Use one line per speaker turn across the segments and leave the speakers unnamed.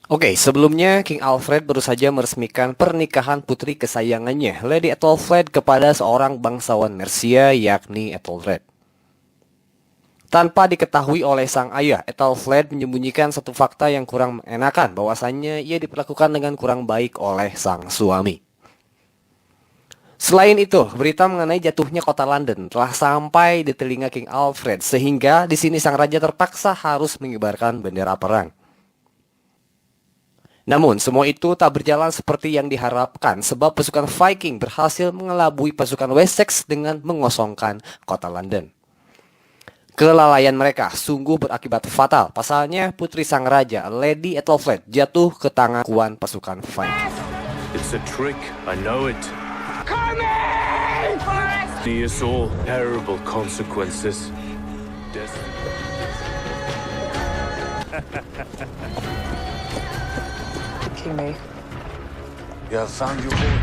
Oke, sebelumnya King Alfred baru saja meresmikan pernikahan putri kesayangannya, Lady Ethelflaed, kepada seorang bangsawan Mercia, yakni Ethelred. Tanpa diketahui oleh sang ayah, Ethelflaed menyembunyikan satu fakta yang kurang mengenakan, bahwasannya ia diperlakukan dengan kurang baik oleh sang suami. Selain itu, berita mengenai jatuhnya kota London telah sampai di telinga King Alfred, sehingga di sini sang raja terpaksa harus mengibarkan bendera perang. Namun, semua itu tak berjalan seperti yang diharapkan sebab pasukan Viking berhasil mengelabui pasukan Wessex dengan mengosongkan kota London. Kelalaian mereka sungguh berakibat fatal. Pasalnya, putri sang raja, Lady Ethelflaed, jatuh ke tangan kuan pasukan Viking.
It's a trick, I know it. Coming! It's all terrible consequences.
King me.
You have found your boy.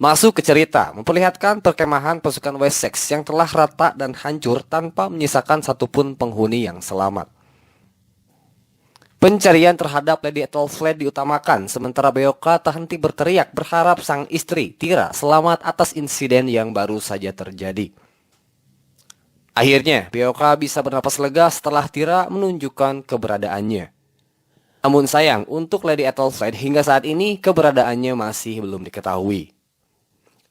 Masuk ke cerita, memperlihatkan perkemahan pasukan Wessex yang telah rata dan hancur tanpa menyisakan satupun penghuni yang selamat. Pencarian terhadap Lady Ethelflaed diutamakan, sementara Beoka tak henti berteriak berharap sang istri, Thyra, selamat atas insiden yang baru saja terjadi. Akhirnya, Beoka bisa bernapas lega setelah Thyra menunjukkan keberadaannya. Namun sayang, untuk Lady Ethelflaed hingga saat ini keberadaannya masih belum diketahui.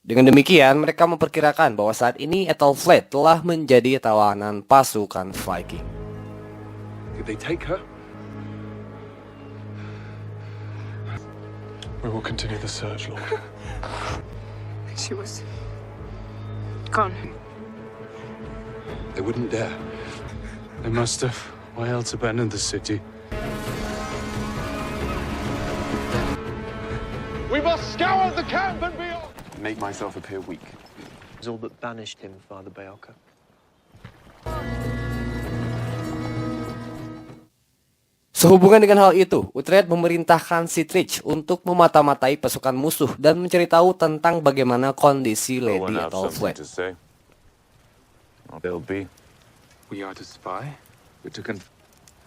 Dengan demikian, mereka memperkirakan bahwa saat ini Ethelflaed telah menjadi tawanan pasukan Viking.
Did they take her?
We will continue the search, Lord.
She was gone.
They wouldn't dare.
They must have. Why else abandon the city?
We must scour the camp and beyond.
Make myself appear weak.
It was all that banished him, Father Beoka.
Sehubungan dengan hal itu, Uhtred memerintahkan Sihtric untuk memata-matai pasukan musuh dan mencari tahu tentang bagaimana kondisi
I
Lady
won't have something
Ethelflaed.
to say. They'll be.
We are to spy?
We're to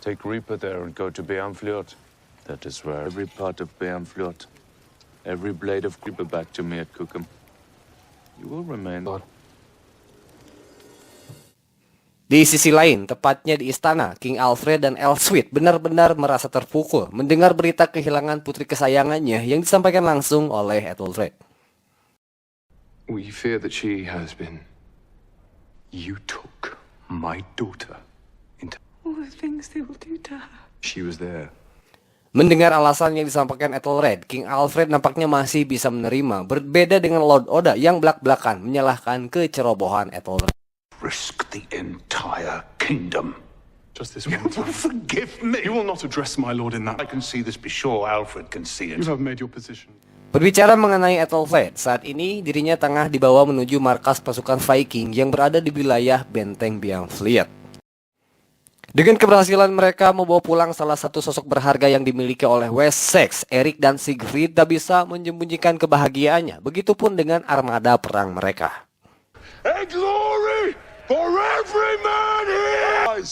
take Reaper there and go to Beamfljord. That is where every part of Beamfljord, every blade of Reaper back to me at Cookham. You will remain.
Lord.
Di sisi lain, tepatnya di istana, King Alfred dan Elswith benar-benar merasa terpukul mendengar berita kehilangan putri kesayangannya yang disampaikan langsung oleh Ethelred.
We fear that she has been. You took my daughter into.
All the things they will do to her.
She was there.
Mendengar alasan yang disampaikan Ethelred, King Alfred nampaknya masih bisa menerima, berbeda dengan Lord Oda yang belak-belakan menyalahkan kecerobohan Ethelred.
Risk the entire kingdom.
Just this
You
one
will
time.
forgive me.
You will not address my lord in
I
that.
can see this. Be sure Alfred can see it.
You have made your position.
Berbicara mengenai Ethelflaed, saat ini dirinya tengah dibawa menuju markas pasukan Viking yang berada di wilayah benteng Beamfljord. Dengan keberhasilan mereka membawa pulang salah satu sosok berharga yang dimiliki oleh Wessex, Erik dan Siegfried tak bisa menyembunyikan kebahagiaannya. Begitupun dengan armada perang mereka.
A glory for every man here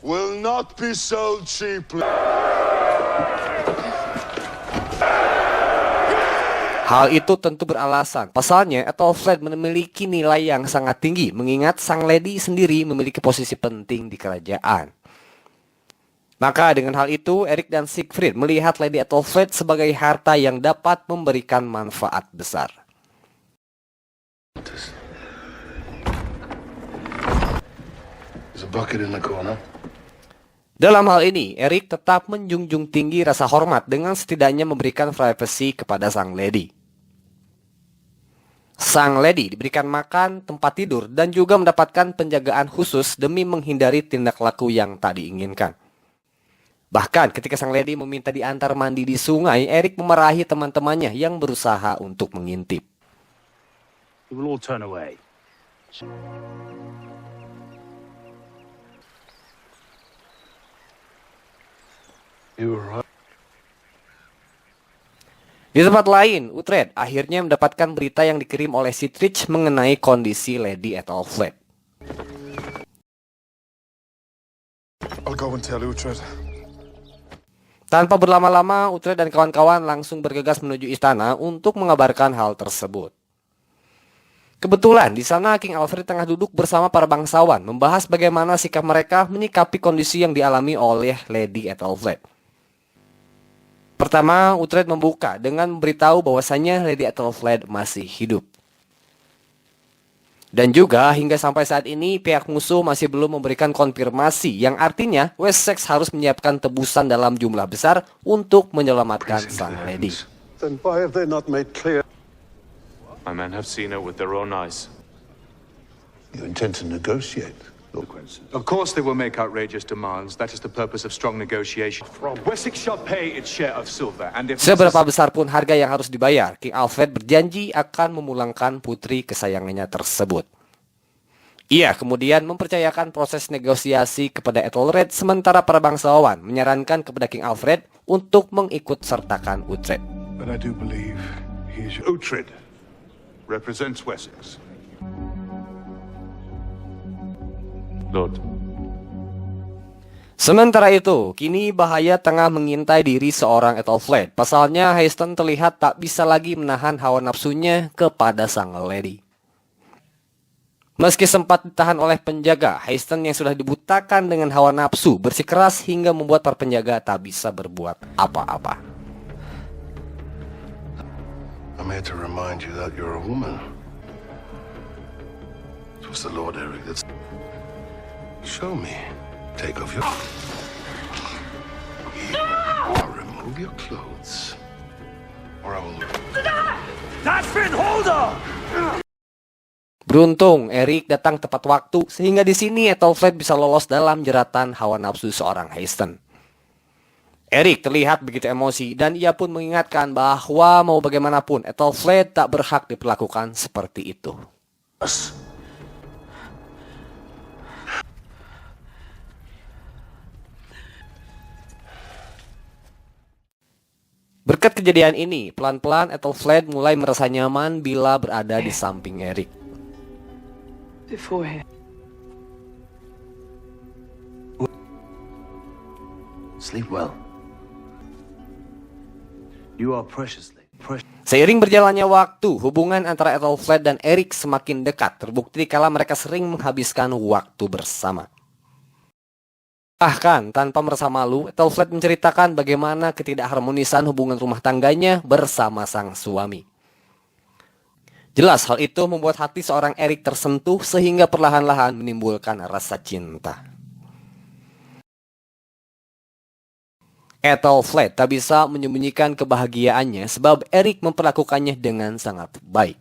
will not be sold cheaply.
Hal itu tentu beralasan. Pasalnya, Ethelflaed memiliki nilai yang sangat tinggi, mengingat sang lady sendiri memiliki posisi penting di kerajaan. Maka dengan hal itu, Erik dan Siegfried melihat Lady Ethelflaed sebagai harta yang dapat memberikan manfaat besar.
There's a bucket in the corner.
Dalam hal ini, Erik tetap menjunjung tinggi rasa hormat dengan setidaknya memberikan privasi kepada sang lady. Sang lady diberikan makan, tempat tidur, dan juga mendapatkan penjagaan khusus demi menghindari tindak laku yang tak diinginkan. Bahkan ketika sang lady meminta diantar mandi di sungai, Erik memarahi teman-temannya yang berusaha untuk mengintip.
We will all turn away.
You were right.
Di tempat lain, Uhtred akhirnya mendapatkan berita yang dikirim oleh Sihtric mengenai kondisi Lady Ethelflaed.
I'll go and tell Uhtred.
Tanpa berlama-lama, Uhtred dan kawan-kawan langsung bergegas menuju istana untuk mengabarkan hal tersebut. Kebetulan di sana King Alfred tengah duduk bersama para bangsawan membahas bagaimana sikap mereka menyikapi kondisi yang dialami oleh Lady Ethelflaed. Pertama, Uhtred membuka dengan memberitahu bahwasannya Lady Ethelflaed masih hidup. Dan juga hingga sampai saat ini pihak musuh masih belum memberikan konfirmasi yang artinya Wessex harus menyiapkan tebusan dalam jumlah besar untuk menyelamatkan sang lady.
Then why have they not made clear?
My men have seen her with their own eyes.
You intend to negotiate, Lord Quincy?
Of course they will make outrageous demands. That is the purpose of strong negotiation. Wessex shall pay its share of silver, and if
Seberapa besar pun harga yang harus dibayar, King Alfred berjanji akan memulangkan putri kesayangannya tersebut. Ia kemudian mempercayakan proses negosiasi kepada Ethelred, sementara para bangsawan menyarankan kepada King Alfred untuk mengikut sertakan Uhtred.
But I do believe he is Uhtred represents Wessex.
Lord,
Sementara itu, kini bahaya tengah mengintai diri seorang Ethelflaed. Pasalnya, Haysten terlihat tak bisa lagi menahan hawa nafsunya kepada sang lady. Meski sempat ditahan oleh penjaga, Haysten yang sudah dibutakan dengan hawa nafsu bersikeras hingga membuat para penjaga tak bisa berbuat apa-apa.
I'm here to remind you that you're a woman. It was the Lord Eric that's... Show me. Take off your... Or remove your clothes. Or I will...
Beruntung, Eric datang tepat waktu sehingga di sini Ethelflaed bisa lolos dalam jeratan hawa nafsu seorang Haysten. Eric terlihat begitu emosi dan ia pun mengingatkan bahwa mau bagaimanapun Ethelflaed tak berhak diperlakukan seperti itu. Berkat kejadian ini, pelan-pelan Ethelflaed mulai merasa nyaman bila berada di samping Eric.
Before him.
Sleep well. You are preciously precious.
Seiring berjalannya waktu, hubungan antara Ethelflaed dan Eric semakin dekat, terbukti kala mereka sering menghabiskan waktu bersama. Bahkan, tanpa merasa malu, Ethelflaed menceritakan bagaimana ketidakharmonisan hubungan rumah tangganya bersama sang suami. Jelas hal itu membuat hati seorang Eric tersentuh sehingga perlahan-lahan menimbulkan rasa cinta. Ethelflaed tak bisa menyembunyikan kebahagiaannya sebab Eric memperlakukannya dengan sangat baik.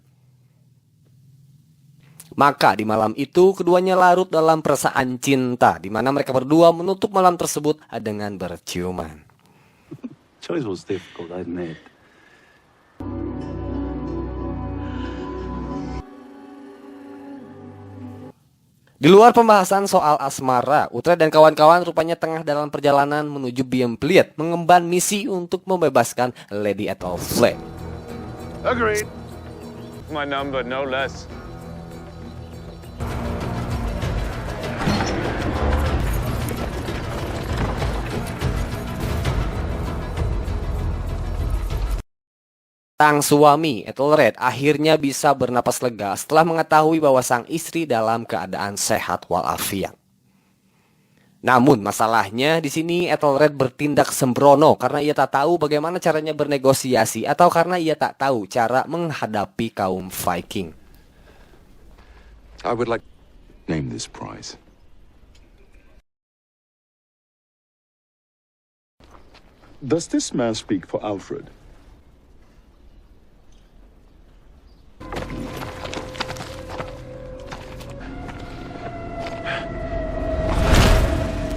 Maka di malam itu keduanya larut dalam perasaan cinta, di mana mereka berdua menutup malam tersebut dengan berciuman.
Choice was difficult, I admit.
Di luar pembahasan soal asmara, Uhtred dan kawan-kawan rupanya tengah dalam perjalanan menuju Bienfleet mengemban misi untuk membebaskan Lady Ethelflaed.
agreed. My number, no less.
Sang suami, Ethelred, akhirnya bisa bernapas lega setelah mengetahui bahwa sang istri dalam keadaan sehat walafiat. Namun masalahnya di sini Ethelred bertindak sembrono karena ia tak tahu bagaimana caranya bernegosiasi atau karena ia tak tahu cara menghadapi kaum Viking.
I would like name this prize.
Does this man speak for Alfred?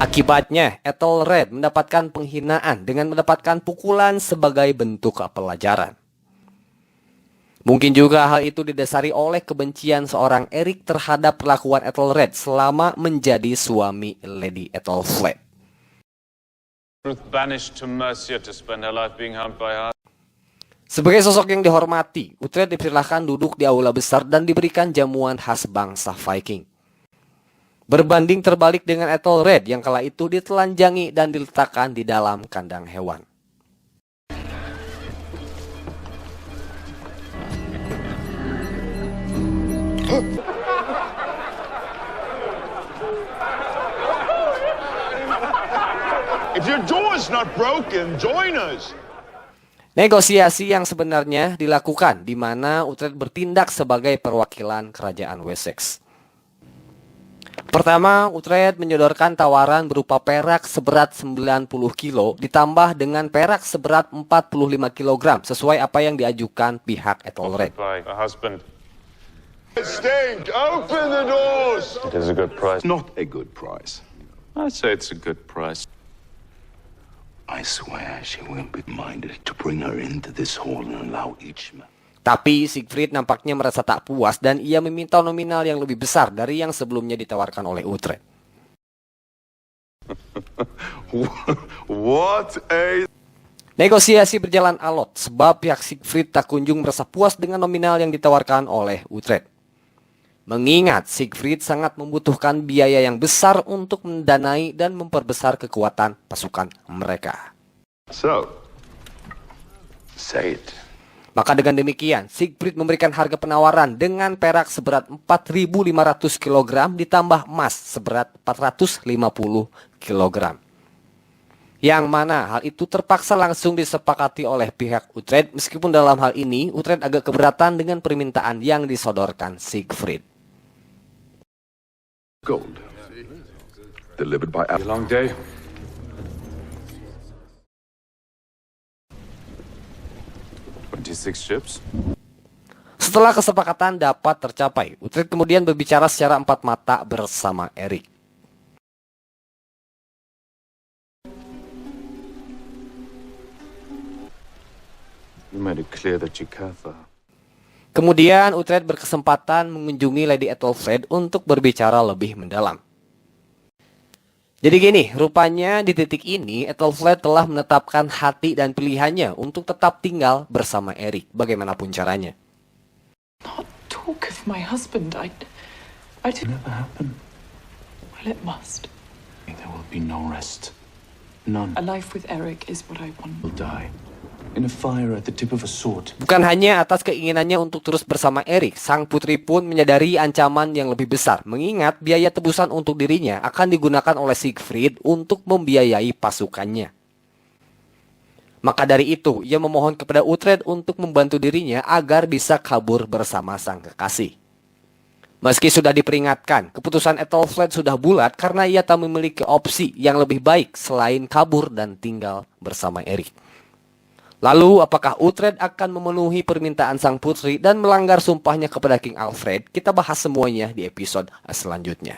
Akibatnya, Ethelred mendapatkan penghinaan dengan mendapatkan pukulan sebagai bentuk pelajaran. Mungkin juga hal itu didasari oleh kebencian seorang Eric terhadap perlakuan Ethelred selama menjadi suami Lady Ethelflaed.
Ruth banished to Mercia to spend her life being harmed by her.
Sebagai sosok yang dihormati, Uhtred dipersilahkan duduk di aula besar dan diberikan jamuan khas bangsa Viking. Berbanding terbalik dengan Ethelred yang kala itu ditelanjangi dan diletakkan di dalam kandang hewan.
If your door's not broken, join us.
Negosiasi yang sebenarnya dilakukan di mana Uhtred bertindak sebagai perwakilan kerajaan Wessex. Pertama, Uhtred menyodorkan tawaran berupa perak seberat 90 kilo ditambah dengan perak seberat 45 kg sesuai apa yang diajukan pihak Ethelred.
By her husband.
Stink, open the doors.
It is a good price.
Not a good price.
I say it's a good price.
I swear she won't be minded to bring her into this hall and allow each man.
Tapi Siegfried nampaknya merasa tak puas dan ia meminta nominal yang lebih besar dari yang sebelumnya ditawarkan oleh Uhtred.
What a...
Negosiasi berjalan alot sebab pihak Siegfried tak kunjung merasa puas dengan nominal yang ditawarkan oleh Uhtred. Mengingat Siegfried sangat membutuhkan biaya yang besar untuk mendanai dan memperbesar kekuatan pasukan mereka.
So, say it.
Maka dengan demikian, Siegfried memberikan harga penawaran dengan perak seberat 4.500 kg ditambah emas seberat 450 kg. Yang mana hal itu terpaksa langsung disepakati oleh pihak Uhtred, meskipun dalam hal ini Uhtred agak keberatan dengan permintaan yang disodorkan Siegfried.
Gold. Delivered by...
A long day.
Ships.
Setelah kesepakatan dapat tercapai, Uhtred kemudian berbicara secara empat mata bersama Erik.
You made it clear that you care for her.
Kemudian Uhtred berkesempatan mengunjungi Lady Ethelflaed untuk berbicara lebih mendalam. Jadi gini, rupanya di titik ini Ethelflaed telah menetapkan hati dan pilihannya untuk tetap tinggal bersama Erik, bagaimanapun caranya.
Not talk of my husband. I didn't.
Never happen.
Well, it must.
There will be no rest. None
A life with Eric is what I want.
will die. In a fire at the tip of a sword.
Bukan hanya atas keinginannya untuk terus bersama Erik, sang putri pun menyadari ancaman yang lebih besar, mengingat biaya tebusan untuk dirinya akan digunakan oleh Siegfried untuk membiayai pasukannya. Maka dari itu, ia memohon kepada Uhtred untuk membantu dirinya agar bisa kabur bersama sang kekasih. Meski sudah diperingatkan, keputusan Ethelflaed sudah bulat karena ia tak memiliki opsi yang lebih baik selain kabur dan tinggal bersama Erik. Lalu, apakah Uhtred akan memenuhi permintaan sang putri dan melanggar sumpahnya kepada King Alfred? Kita bahas semuanya di episode selanjutnya.